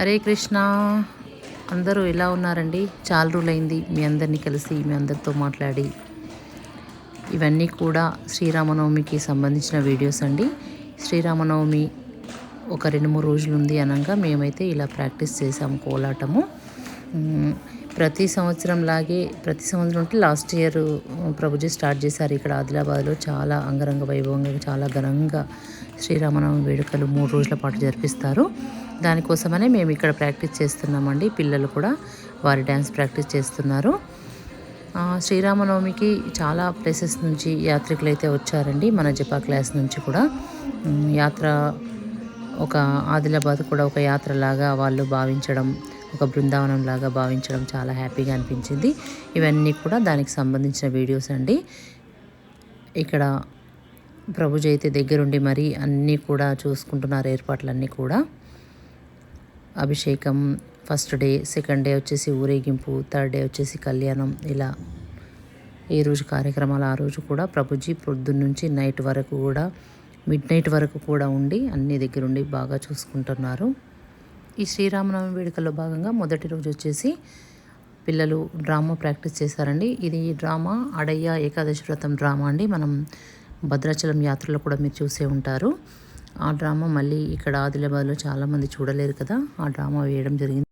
హరే కృష్ణ. అందరూ ఎలా ఉన్నారండి? చాలా రోజులైంది మీ అందరినీ కలిసి, మీ అందరితో మాట్లాడి. ఇవన్నీ కూడా శ్రీరామనవమికి సంబంధించిన వీడియోస్ అండి. శ్రీరామనవమి ఒక 2-3 రోజులు ఉంది అనగా మేమైతే ఇలా ప్రాక్టీస్ చేసాము కోలాటము. ప్రతి సంవత్సరం అంటే లాస్ట్ ఇయర్ ప్రభుజీ స్టార్ట్ చేశారు ఇక్కడ ఆదిలాబాద్లో. చాలా అంగరంగ వైభవంగా, చాలా ఘనంగా శ్రీరామనవమి వేడుకలు 3 రోజుల పాటు జరిపిస్తారు. దానికోసమనే మేము ఇక్కడ ప్రాక్టీస్ చేస్తున్నామండి. పిల్లలు కూడా వారి డ్యాన్స్ ప్రాక్టీస్ చేస్తున్నారు. శ్రీరామనవమికి చాలా ప్లేసెస్ నుంచి యాత్రికులు అయితే వచ్చారండి. మన జపా క్లాస్ నుంచి కూడా యాత్ర, ఒక ఆదిలాబాద్ కూడా ఒక యాత్రలాగా వాళ్ళు భావించడం, ఒక బృందావనం లాగా భావించడం చాలా హ్యాపీగా అనిపించింది. ఇవన్నీ కూడా దానికి సంబంధించిన వీడియోస్ అండి. ఇక్కడ ప్రభుజీ అయితే దగ్గరుండి మరి అన్నీ కూడా చూసుకుంటున్నారు, ఏర్పాట్లన్నీ కూడా. అభిషేకం ఫస్ట్ డే, సెకండ్ డే వచ్చేసి ఊరేగింపు, థర్డ్ డే వచ్చేసి కళ్యాణం. ఇలా ఏ రోజు కార్యక్రమాలు ఆ రోజు కూడా ప్రభుజీ పొద్దున్నుంచి నైట్ వరకు కూడా, మిడ్ నైట్ వరకు కూడా ఉండి అన్ని దగ్గరుండి బాగా చూసుకుంటున్నారు. ఈ శ్రీరామనవమి వేడుకల్లో భాగంగా మొదటి రోజు వచ్చేసి పిల్లలు డ్రామా ప్రాక్టీస్ చేశారండి. ఇది డ్రామా అడయ్య ఏకాదశి వ్రతం డ్రామా అండి. మనం భద్రాచలం యాత్రలో కూడా మీరు చూసే ఉంటారు. ఆ డ్రామా మళ్ళీ ఇక్కడ ఆదిలాబాద్లో చాలామంది చూడలేరు కదా, ఆ డ్రామా వేయడం జరిగింది.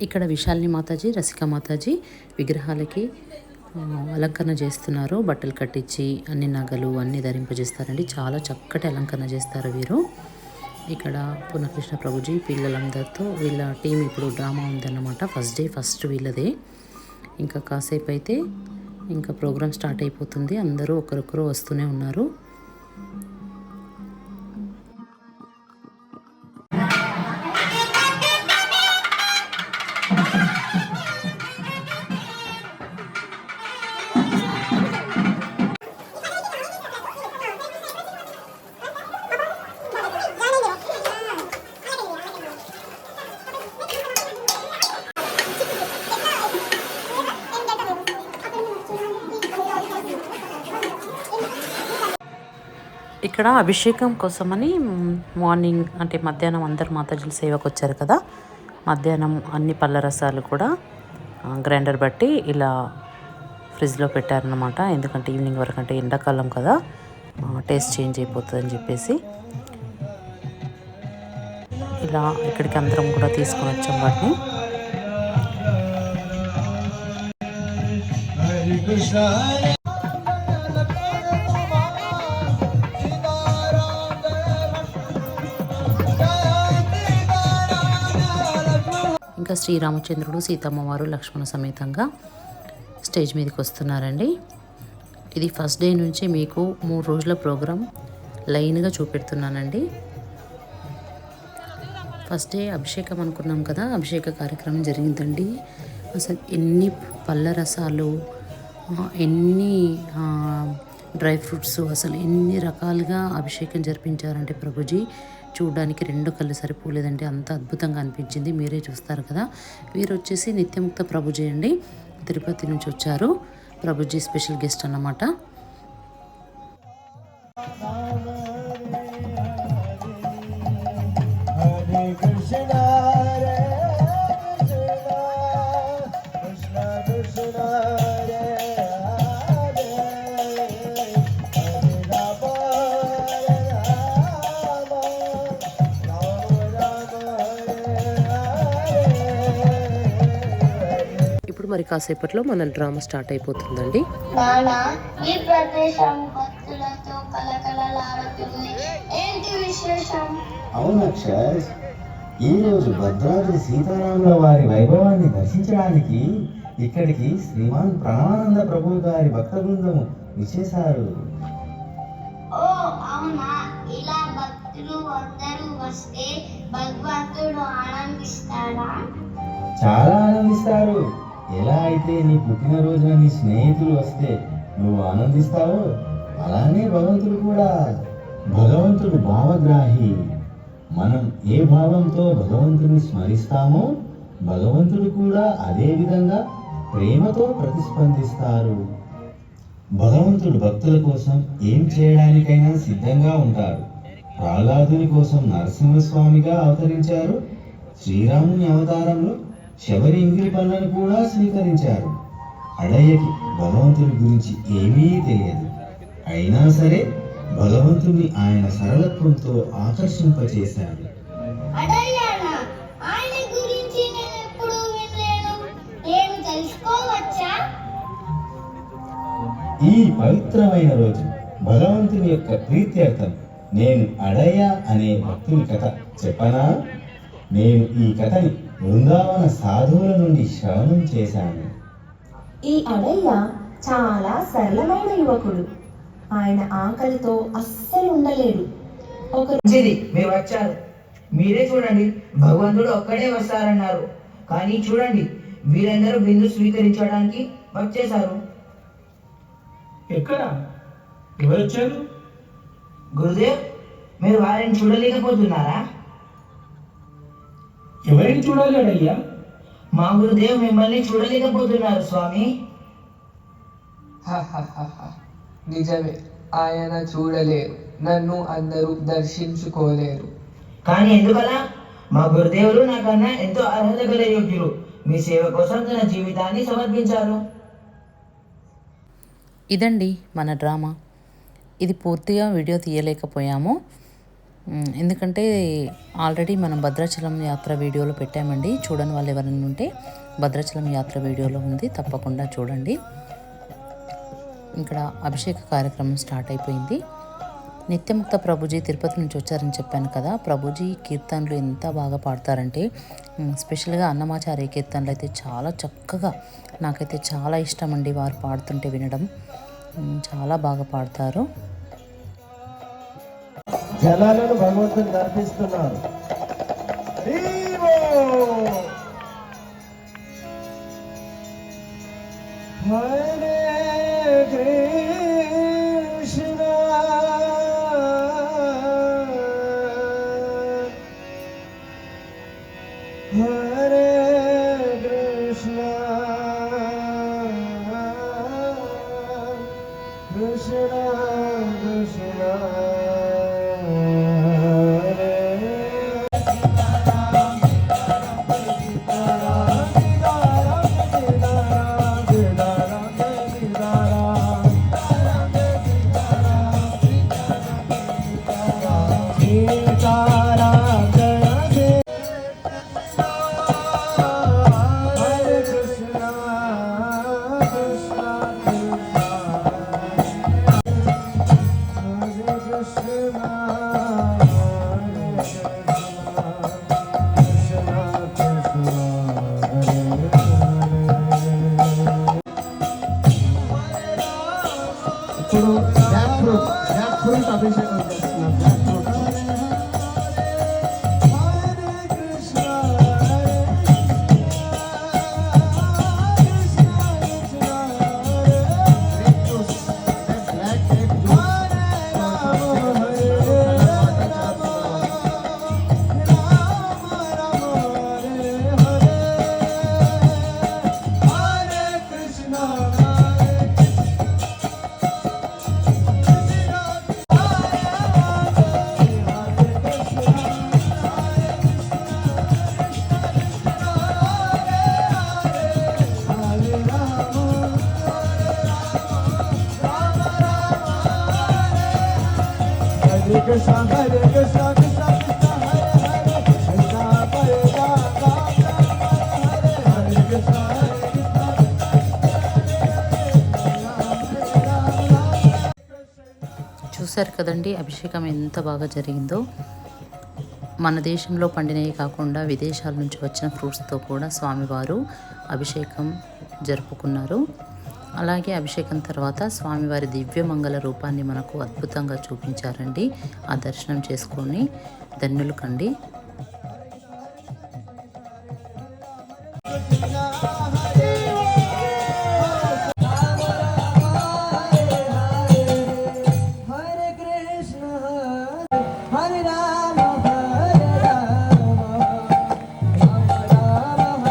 ఇక్కడ విశాలిని మాతాజీ, రసిక మాతాజీ విగ్రహాలకి అలంకరణ చేస్తున్నారు. బట్టలు కట్టించి అన్ని నగలు అన్నీ ధరింపజేస్తారండి. చాలా చక్కటి అలంకరణ చేస్తారు వీరు. ఇక్కడ పూర్ణకృష్ణ ప్రభుజీ పిల్లలందరితో, వీళ్ళ టీం ఇప్పుడు డ్రామా ఉందన్నమాట. ఫస్ట్ వీళ్ళదే. ఇంకా కాసేపు అయితే ఇంకా ప్రోగ్రామ్ స్టార్ట్ అయిపోతుంది. అందరూ ఒకరొకరు వస్తూనే ఉన్నారు. ఇక్కడ అభిషేకం కోసమని మార్నింగ్ అంటే మధ్యాహ్నం అందరు మాతాజీల సేవకు వచ్చారు కదా, మధ్యాహ్నం అన్ని పళ్ళ రసాలు కూడా గ్రైండర్ బట్టి ఇలా ఫ్రిడ్జ్లో పెట్టారనమాట. ఎందుకంటే ఈవినింగ్ వరకు, అంటే ఎండాకాలం కదా, టేస్ట్ చేంజ్ అయిపోతుందని చెప్పేసి ఇలా ఇక్కడికి అందరం కూడా తీసుకొని వచ్చాం వాటిని. ఇంకా శ్రీరామచంద్రుడు, సీతమ్మ వారు లక్ష్మణ సమేతంగా స్టేజ్ మీదకి వస్తున్నారండి. ఇది ఫస్ట్ డే నుంచి మీకు 3 రోజుల ప్రోగ్రాం లైన్గా చూపెడుతున్నానండి. ఫస్ట్ డే అభిషేకం అనుకున్నాం కదా, అభిషేక కార్యక్రమం జరిగిందండి. అసలు ఎన్ని పళ్ళ రసాలు, ఎన్ని డ్రై ఫ్రూట్స్, అసలు ఎన్ని రకాలుగా అభిషేకం జరిపించారంటే ప్రభుజీ చూడడానికి 2 కళ్ళు సరిపోలేదండి. అంత అద్భుతంగా అనిపించింది. మీరే చూస్తారు కదా. వీరు వచ్చేసి నిత్యముక్త ప్రభుజీ అండి, తిరుపతి నుంచి వచ్చారు. ప్రభుజీ స్పెషల్ గెస్ట్ అన్నమాట. మరి కాసేపట్లో మన డ్రామా స్టార్ట్ అయిపోతుందండి. ఈ ప్రదేశం భక్తులతో కలకలలాడుతుంది. ఏంటి విశేషం? అవును అక్షర్, ఈరోజు భద్రాద్రి సీతారాముల వారి వైభవాన్ని దర్శించడానికి ఇక్కడికి శ్రీమాన్ ప్రణవానంద ప్రభు గారి భక్త బృందం విచ్చేశారు. ఓ అవునా? ఇలా భక్తులు అందరూ వస్తే భగవంతుడు ఆనందిస్తాడా? చాలా ఆనందిస్తారు. ఎలా అయితే నీ పుట్టినరోజున నీ స్నేహితులు వస్తే నువ్వు ఆనందిస్తావో, అలానే భగవంతుడు కూడా. భగవంతుడు భావగ్రాహి. మనం ఏ భావంతో భగవంతుని స్మరిస్తామో భగవంతుడు కూడా అదే విధంగా ప్రేమతో ప్రతిస్పందిస్తారు. భగవంతుడు భక్తుల కోసం ఏం చేయడానికైనా సిద్ధంగా ఉంటారు. ప్రహ్లాదుని కోసం నరసింహస్వామిగా అవతరించారు. శ్రీరాముని అవతారంలో శబరి ఇంగిలి పనులను కూడా స్వీకరించారు. అడయ్యకి భగవంతుని గురించి ఏమీ తెలియదు. అయినా సరే భగవంతుని ఆయన సరళత్వంతో ఆకర్షింపచేశాడు. అడయ్యానా? ఆయన గురించి నేను ఎప్పుడూ వినలేను. నేను తెలుసుకోవచ్చా? ఈ పవిత్రమైన రోజు భగవంతుని యొక్క ప్రీత్యర్థం నేను అడయ్య అనే భక్తుని కథ చెప్పనా? నేను ఈ కథని బృందావన సాధువుల నుండి శ్రవణం చేశాను. ఈ అడయ్య చాలా సరళమైన యువకుడు. ఆయన ఆకలితో అస్సలు ఉండలేడు. మంచిది, మీరు వచ్చారు. మీరే చూడండి, భగవంతుడు ఒక్కడే వస్తారన్నారు, కానీ చూడండి వీరందరూ బిందు స్వీకరించడానికి వచ్చేశారు. ఎక్కడ? ఎవరొచ్చారు? గురుదేవ్, మీరు వారిని చూడలేకపోతున్నారా? ఎవరిని చూడాలి అడయ్యా? మా గురుదేవ్ మిమ్మల్ని చూడలేకపోతున్నారు స్వామి. నిజమే, ఆయన చూడలేరు, నన్ను అందరూ దర్శించుకోలేరు. కానీ ఎందుకలా? మా గురుదేవులు నాకన్నా ఎంతో అర్హత గల యోగ్యులు. మీ సేవ కోసం తన జీవితాన్ని సమర్పించారు. ఇదండి మన డ్రామా. ఇది పూర్తిగా వీడియో తీయలేకపోయాము, ఎందుకంటే ఆల్రెడీ మనం భద్రాచలం యాత్ర వీడియోలో పెట్టామండి. చూడని వాళ్ళు ఎవరైనా ఉంటే భద్రాచలం యాత్ర వీడియోలో ఉంది, తప్పకుండా చూడండి. ఇక్కడ అభిషేక కార్యక్రమం స్టార్ట్ అయిపోయింది. నిత్యముక్త ప్రభుజీ తిరుపతి నుంచి వచ్చారని చెప్పాను కదా. ప్రభుజీ కీర్తనలు ఎంత బాగా పాడతారంటే, స్పెషల్గా అన్నమాచార్య కీర్తనలు అయితే చాలా చక్కగా, నాకైతే చాలా ఇష్టం అండి వారు పాడుతుంటే వినడం. చాలా బాగా పాడతారు. జలాలను భగవంతుని అర్పిస్తున్నారు. హరే కృష్ణ హరే కృష్ణ కృష్ణ కృష్ణ ఇప్పుడు జాక్ ఫ్రూట్ అభిషేకం చేస్తున్నారు. జాక్ ఫ్రూట్ చూశారు కదండి అభిషేకం ఎంత బాగా జరిగిందో. మన దేశంలో పండినవి కాకుండా విదేశాల నుంచి వచ్చిన ఫ్రూట్స్తో కూడా స్వామివారు అభిషేకం జరుపుకున్నారు. అలాగే అభిషేకం తర్వాత స్వామివారి దివ్యమంగళ రూపాన్ని మనకు అద్భుతంగా చూపించారండి. ఆ దర్శనం చేసుకొని ధన్యులు కండి. హరే రామ హరే రామ రామ రామ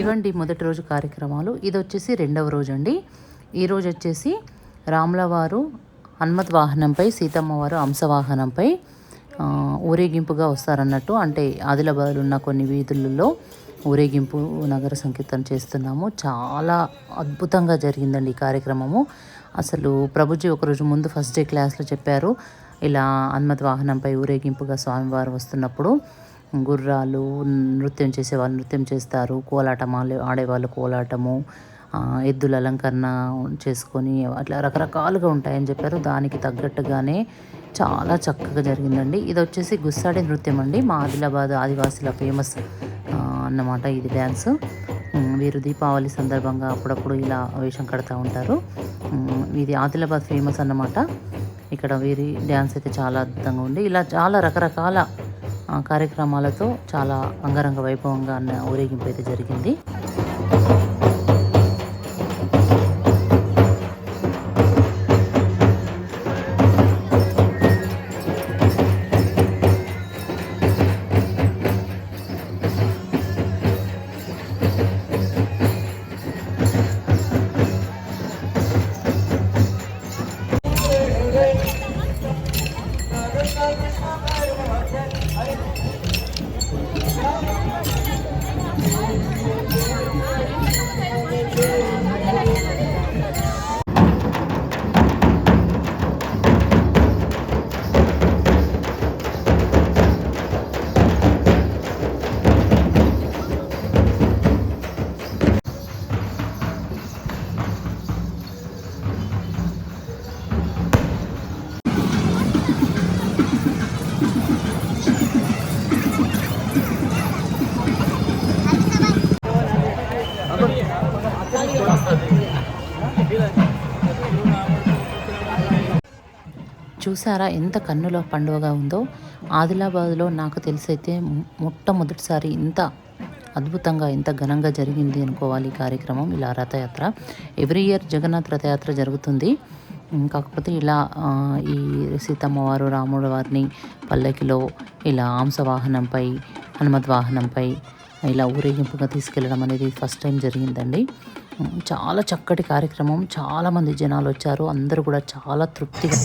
ఇవండి మొదటి రోజు కార్యక్రమాలు. ఇది వచ్చేసి రెండవ రోజు అండి. ఈరోజు వచ్చేసి రాముల వారు హనుమత్ వాహనంపై, సీతమ్మ వారు హంసవాహనంపై ఊరేగింపుగా వస్తారన్నట్టు. అంటే ఆదిలాబాద్లో ఉన్న కొన్ని వీధులలో ఊరేగింపు నగర సంకీర్తన చేస్తున్నాము. చాలా అద్భుతంగా జరిగిందండి ఈ కార్యక్రమము. అసలు ప్రభుజీ ఒకరోజు ముందు ఫస్ట్ డే క్లాస్లో చెప్పారు, ఇలా హనుమత్ వాహనంపై ఊరేగింపుగా స్వామివారు వస్తున్నప్పుడు గుర్రాలు, నృత్యం చేసేవాళ్ళు నృత్యం చేస్తారు, కోలాటం ఆడేవాళ్ళు కోలాటము, ఎద్దుల అలంకరణ చేసుకొని అట్లా రకరకాలుగా ఉంటాయని చెప్పారు. దానికి తగ్గట్టుగానే చాలా చక్కగా జరిగిందండి. ఇది వచ్చేసి గుస్సాడి నృత్యం అండి. మా ఆదిలాబాద్ ఆదివాసీల ఫేమస్ అన్నమాట ఇది డ్యాన్స్. వీరు దీపావళి సందర్భంగా అప్పుడప్పుడు ఇలా వేషం కడతా ఉంటారు. ఇది ఆదిలాబాద్ ఫేమస్ అన్నమాట. ఇక్కడ వీరి డ్యాన్స్ అయితే చాలా అద్భుతంగా ఉంది. ఇలా చాలా రకరకాల కార్యక్రమాలతో చాలా అంగరంగ వైభవంగా అన్న ఊరేగింపు అయితే జరిగింది. చూసారా ఎంత కన్నుల పండుగగా ఉందో. ఆదిలాబాద్లో నాకు తెలిసైతే మొట్టమొదటిసారి ఇంత అద్భుతంగా ఇంత ఘనంగా జరిగింది అనుకోవాలి ఈ కార్యక్రమం. ఇలా రథయాత్ర ఎవ్రీ ఇయర్ జగన్నాథ్ రథయాత్ర జరుగుతుంది. కాకపోతే ఇలా ఈ సీతమ్మ వారు రాముడు వారిని పల్లకిలో ఇలా హంసవాహనంపై, హనుమత్ వాహనంపై ఇలా ఊరేగింపుగా తీసుకెళ్ళడం అనేది ఫస్ట్ టైం జరిగిందండి. చాలా చక్కటి కార్యక్రమం. చాలామంది జనాలు వచ్చారు. అందరూ కూడా చాలా తృప్తిగా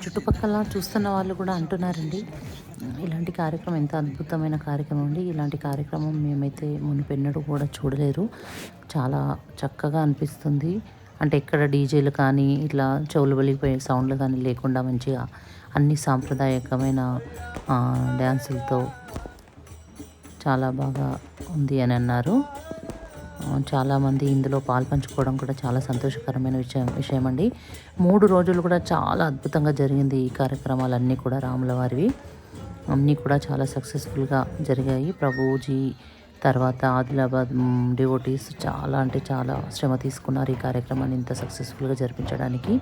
చుట్టుపక్కల చూస్తున్న వాళ్ళు కూడా అంటున్నారండి, ఇలాంటి కార్యక్రమం ఎంత అద్భుతమైన కార్యక్రమం అండి. ఇలాంటి కార్యక్రమం మేమైతే మునిపెన్నడూ కూడా చూడలేరు. చాలా చక్కగా అనిపిస్తుంది. అంటే ఎక్కడ డీజేలు కానీ ఇట్లా చెవులు వెలిగిపోయే సౌండ్లు కానీ లేకుండా మంచిగా అన్ని సాంప్రదాయకమైన డ్యాన్సులతో చాలా బాగా ఉంది అని అన్నారు. చాలామంది ఇందులో పాల్పంచుకోవడం కూడా చాలా సంతోషకరమైన విషయం అండి. 3 రోజులు కూడా చాలా అద్భుతంగా జరిగింది ఈ కార్యక్రమాలన్నీ కూడా. రాముల వారివి అన్నీ కూడా చాలా సక్సెస్ఫుల్గా జరిగాయి. ప్రభుజీ తర్వాత ఆదిలాబాద్ డివోటీస్ చాలా అంటే చాలా శ్రమ తీసుకున్నారు ఈ కార్యక్రమాన్ని ఇంత సక్సెస్ఫుల్గా జరిపించడానికి.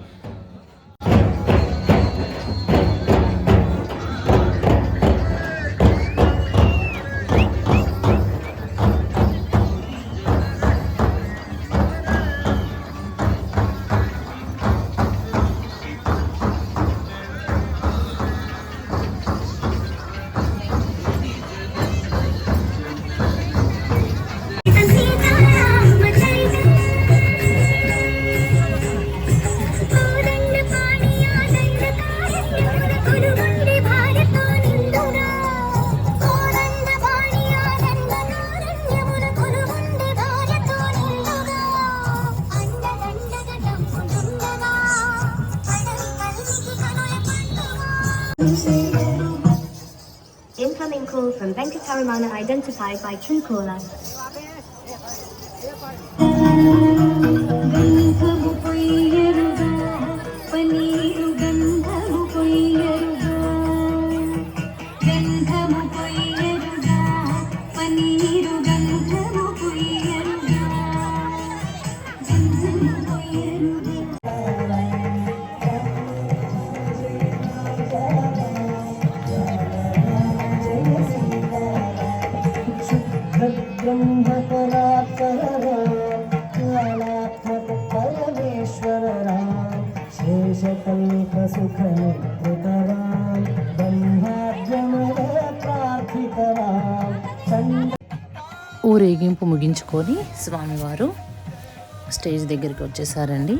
Incoming call from Venkataramana identified by Truecaller. ఊరేగింపు ముగించుకొని స్వామివారు స్టేజ్ దగ్గరికి వచ్చేసారండి.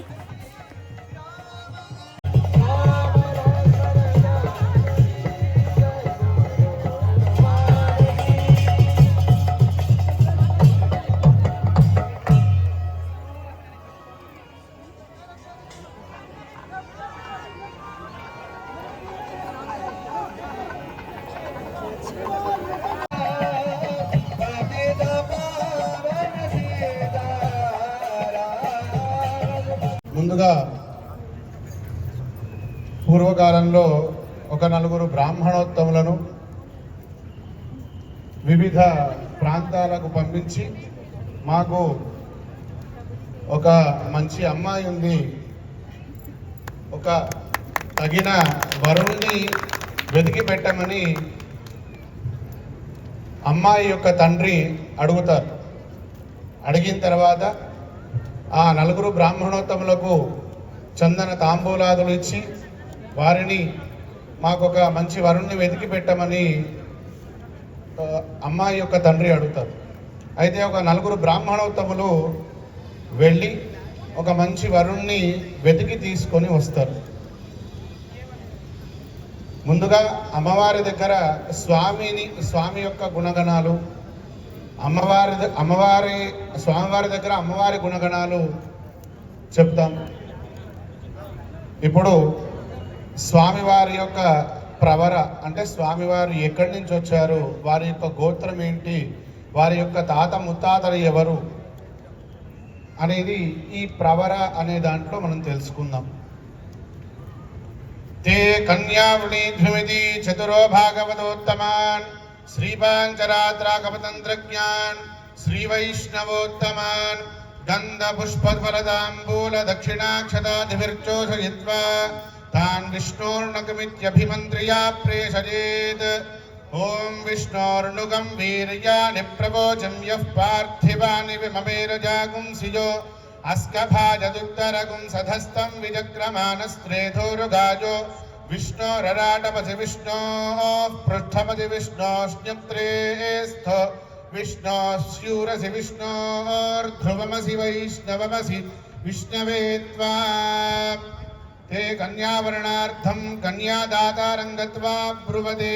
ముందుగా పూర్వకాలంలో ఒక నలుగురు బ్రాహ్మణోత్తములను వివిధ ప్రాంతాలకు పంపించి మాకు ఒక మంచి అమ్మాయి ఉంది, ఒక తగిన వరుణ్ణి వెతికి పెట్టమని అమ్మాయి యొక్క తండ్రి అడుగుతారు. అడిగిన తర్వాత ఆ నలుగురు బ్రాహ్మణోత్తములకు చందన తాంబూలాదులు ఇచ్చి వారిని మాకొక మంచి వరుణ్ణి వెతికి పెట్టమని అమ్మాయి యొక్క తండ్రి అడుగుతారు. అయితే ఒక నలుగురు బ్రాహ్మణోత్తములు వెళ్ళి ఒక మంచి వరుణ్ణి వెతికి తీసుకొని వస్తారు. ముందుగా అమ్మవారి దగ్గర స్వామి యొక్క గుణగణాలు, స్వామివారి దగ్గర అమ్మవారి గుణగణాలు చెప్తాం. ఇప్పుడు స్వామివారి యొక్క ప్రవర అంటే స్వామివారు ఎక్కడి నుంచి వచ్చారు, వారి యొక్క గోత్రం ఏంటి, వారి యొక్క తాత ముత్తాతలు ఎవరు అనేది ఈ ప్రవర అనే దాంట్లో మనం తెలుసుకుందాం. తే కన్యావృణీధ్యుమితి చతురో భాగవతోత్తమాన్ శ్రీపాంచరాత్రాకపతంత్రజ్ఞాన్ శ్రీవైష్ణవోత్తమాన్ గంధపుష్పఫలదాంబూల దక్షిణాక్షతాదిభిర్చోషయిత్వా తాన్ విష్ణోర్ణకమిత్యభిమంత్ర్యా ప్రేషయేత్. ఓం విష్ణోర్నుగం వీర్యాని ప్రవోచం యః పార్థివాని విమమేరజాగుంసియో అస్కభాజదుత్తరగుం సధస్తం విజక్రమానస్త్రేధోరుగాజో విష్ణోరరాటపసి విష్ణోః పృష్ఠపసి విష్ణోష్ణ్యప్త్రేస్థ విష్ణోస్యూరసి విష్ణోర్ధ్రువమసి వైష్ణవమసి విష్ణవే త్వా. ते कन्यावरणार्थं कन्यादातारं गत्वा ब्रुवते.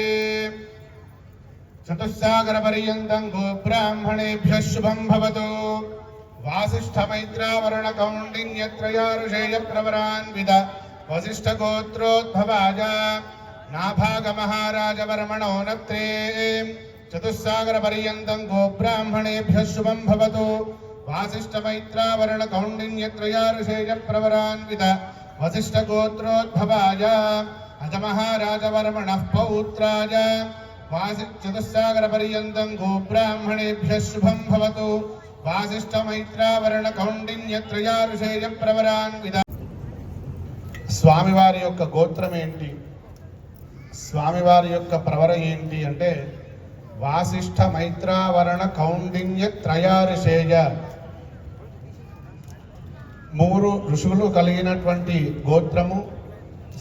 चतुस्सागरपर्यन्तं गोब्राह्मणेभ्यः शुभं भवतु. वासिष्ठमैत्रावरणकौण्डिन्यत्रयाऋषेयप्रवरान्वित वसिष्ठगोत्रोद्भवाय नाभागमहाराजवर्मणो नत्रे. चतुस्सागरपर्यन्तं गोब्राह्मणेभ्यः शुभं भवतु. वासिष्ठमैत्रावरणकौण्डिन्यत्रयाऋषेयप्रवरान्वित वसिष्ठगोत्रोद्भवाय अजमहाराजवर्मणः पौत्राय चतुस्सागरपर्यन्तं गोब्राह्मणेभ्यः शुभं भवतु. वासिष्ठमैत्रावरणकौण्डिन्यत्रयाऋषेयप्रवरान्वित. స్వామివారి యొక్క గోత్రం ఏంటి, స్వామివారి యొక్క ప్రవర ఏంటి అంటే వాసిష్ఠ మైత్రావరణ కౌండిన్య త్రయారుషేయ, మూడు ఋషులు కలిగినటువంటి గోత్రము.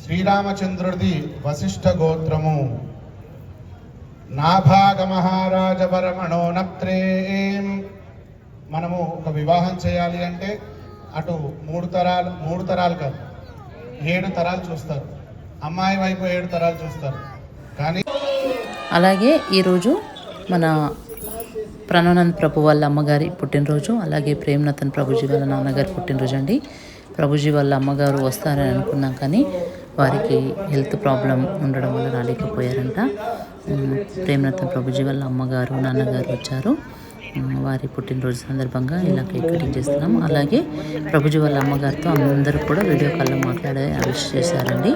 శ్రీరామచంద్రుడిది వశిష్ఠ గోత్రము. నాభాగ మహారాజ వరమణో నప్త్రేం. మనము ఒక వివాహం చేయాలి అంటే అటు మూడు తరాలు కాదు 7 తరాలు చూస్తారు. అమ్మాయి వైపు 7 తరాలు చూస్తారు. కానీ అలాగే ఈరోజు మన ప్రణానంద్ ప్రభు వాళ్ళ అమ్మగారి పుట్టినరోజు, అలాగే ప్రేమ్నతన్ ప్రభుజీ వాళ్ళ నాన్నగారి పుట్టినరోజు అండి. ప్రభుజీ వాళ్ళ అమ్మగారు వస్తారని అనుకున్నాం, కానీ వారికి హెల్త్ ప్రాబ్లం ఉండడం వల్ల రాలేకపోయారంట. ప్రేమరత్న ప్రభుజీ వాళ్ళ అమ్మగారు నాన్నగారు వచ్చారు. వారి పుట్టినరోజు సందర్భంగా ఇలా కేక్ కటింగ్ చేస్తున్నాం. అలాగే ప్రభుజీ వాళ్ళ అమ్మగారితో అందరూ కూడా వీడియో కాల్లో మాట్లాడే విష్ చేశారండి.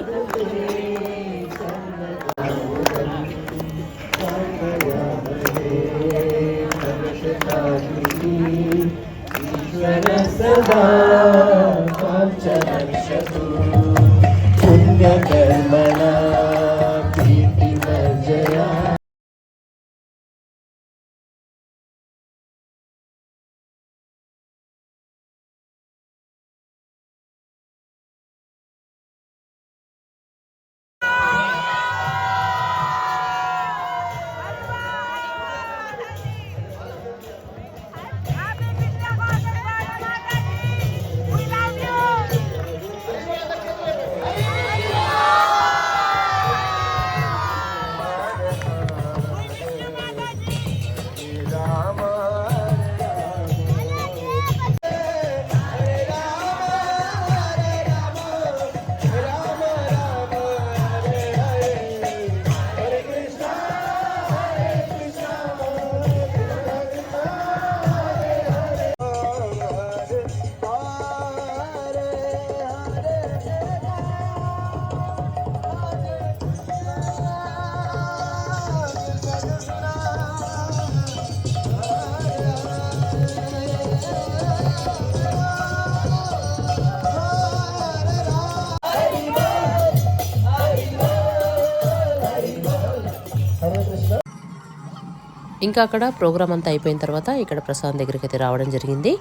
ఇంకా అక్కడ ప్రోగ్రామ్ అంతా అయిపోయిన తర్వాత ఇక్కడ ప్రసాదం దగ్గరికి అయితే రావడం జరిగింది.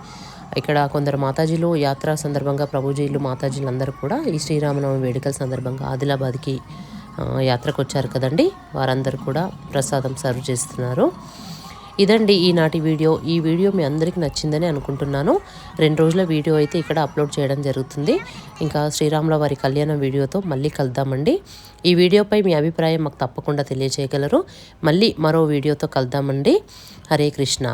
ఇక్కడ కొందరు మాతాజీలు యాత్ర సందర్భంగా ప్రభుజీలు మాతాజీలు అందరూ కూడా ఈ శ్రీరామనవమి వేడుకల సందర్భంగా ఆదిలాబాద్కి యాత్రకు వచ్చారు కదండి. వారందరూ కూడా ప్రసాదం సర్వ్ చేస్తున్నారు. ఇదండి ఈనాటి వీడియో. ఈ వీడియో మీ అందరికీ నచ్చిందని అనుకుంటున్నాను. 2 రోజుల వీడియో అయితే ఇక్కడ అప్లోడ్ చేయడం జరుగుతుంది. ఇంకా శ్రీరాముల వారి కళ్యాణం వీడియోతో మళ్ళీ కలుద్దామండి. ఈ వీడియోపై మీ అభిప్రాయం మాకు తప్పకుండా తెలియజేయగలరు. మళ్ళీ మరో వీడియోతో కలుద్దామండి. హరే కృష్ణ.